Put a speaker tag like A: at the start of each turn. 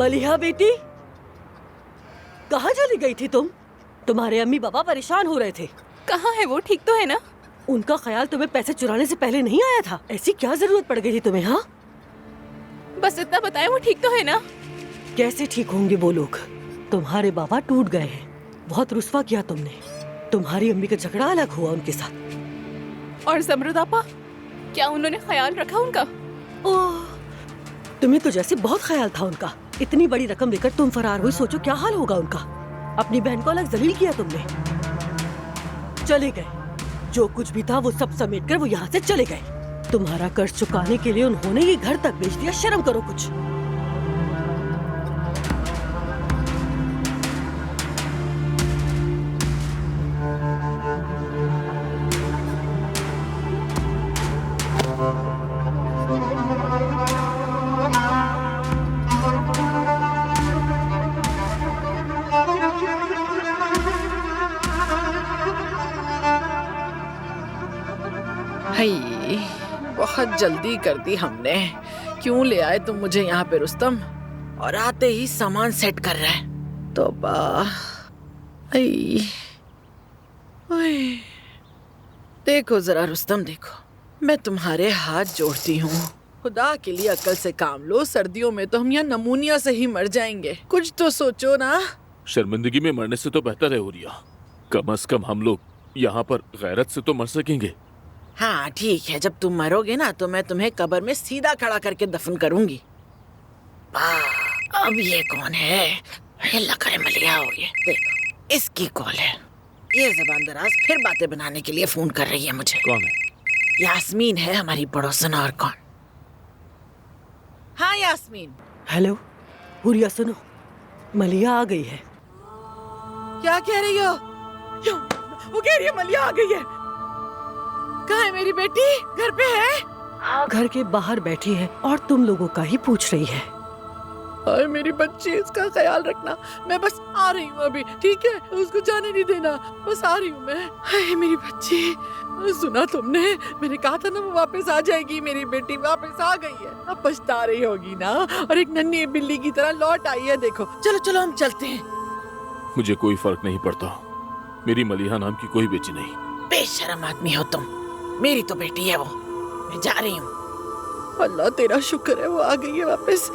A: मलिहा बेटी, कहाँ चली गई थी तुम? तुम्हारे अम्मी पापा परेशान हो रहे थे।
B: कहाँ है वो? ठीक तो है ना?
A: उनका ख्याल तुम्हें पैसे चुराने से पहले नहीं आया था? ऐसी क्या जरूरत पड़ गई थी तुम्हें? हाँ,
B: बस इतना बताएं, वो ठीक तो है ना?
A: कैसे ठीक होंगे वो लोग? तुम्हारे बाबा टूट गए हैं, बहुत रुस्वा किया तुमने। तुम्हारी अम्मी का झगड़ा अलग हुआ उनके साथ।
B: और ज़मरुद आपा, क्या उन्होंने ख्याल रखा उनका?
A: ओह, तुम्हें तो जैसे बहुत ख्याल था उनका। इतनी बड़ी रकम लेकर तुम फरार हुई, सोचो क्या हाल होगा उनका। अपनी बहन को अलग जलील किया तुमने। चले गए, जो कुछ भी था वो सब समेट कर वो यहाँ से चले गए। तुम्हारा कर्ज चुकाने के लिए उन्होंने ये घर तक बेच दिया। शर्म करो कुछ।
C: हाय, बहुत जल्दी कर दी हमने। क्यों ले आए तुम मुझे यहाँ पे रुस्तम? और आते ही सामान सेट कर रहा है। तौबा। आई, ओए। देखो जरा रुस्तम, देखो, मैं तुम्हारे हाथ जोड़ती हूँ, खुदा के लिए अकल से काम लो। सर्दियों में तो हम यहाँ नमूनिया से ही मर जाएंगे। कुछ तो सोचो ना।
D: शर्मिंदगी में मरने से तो बेहतर है हुरिया। कम से कम हम लोग यहाँ पर गैरत से तो मर सकेंगे।
C: हाँ ठीक है, जब तुम मरोगे ना तो मैं तुम्हें कब्र में सीधा खड़ा करके दफन करूंगी। अब ये कौन है? लग रहा मलिया हो ये। देखो, इसकी कॉल है। ये ज़बान दराज फिर बातें बनाने के लिए फोन कर रही है मुझे।
D: कौन है?
C: यास्मीन है, हमारी पड़ोसन। और कौन? हाँ यास्मीन।
A: हेलो हुरिया, सुनो, मलिया आ गई है।
C: क्या कह रही हो? वो कह रही है मलिया आ गई है। कहाँ है मेरी बेटी? घर पे है?
A: हाँ, घर के बाहर बैठी है और तुम लोगों का ही पूछ रही है।
C: अरे मेरी बच्ची, इसका ख्याल रखना। मैं बस आ रही हूँ अभी, ठीक है? उसको जाने नहीं देना, बस आ रही हूँ मैं। हाय मेरी बच्ची, सुना तुमने? मैंने कहा था ना वो वापस आ जाएगी। मेरी बेटी वापस आ गई है। अब पछता रही होगी ना, और एक नन्ही बिल्ली की तरह लौट आई है। देखो, चलो चलो हम चलते हैं।
D: मुझे कोई फर्क नहीं पड़ता, मेरी मलिहा नाम की कोई बेची नहीं।
C: बेशरम आदमी हो तुम। मेरी तो बेटी है वो। मैं जा रही हूँ। अल्लाह तेरा शुक्र है वो आ गई है वापस।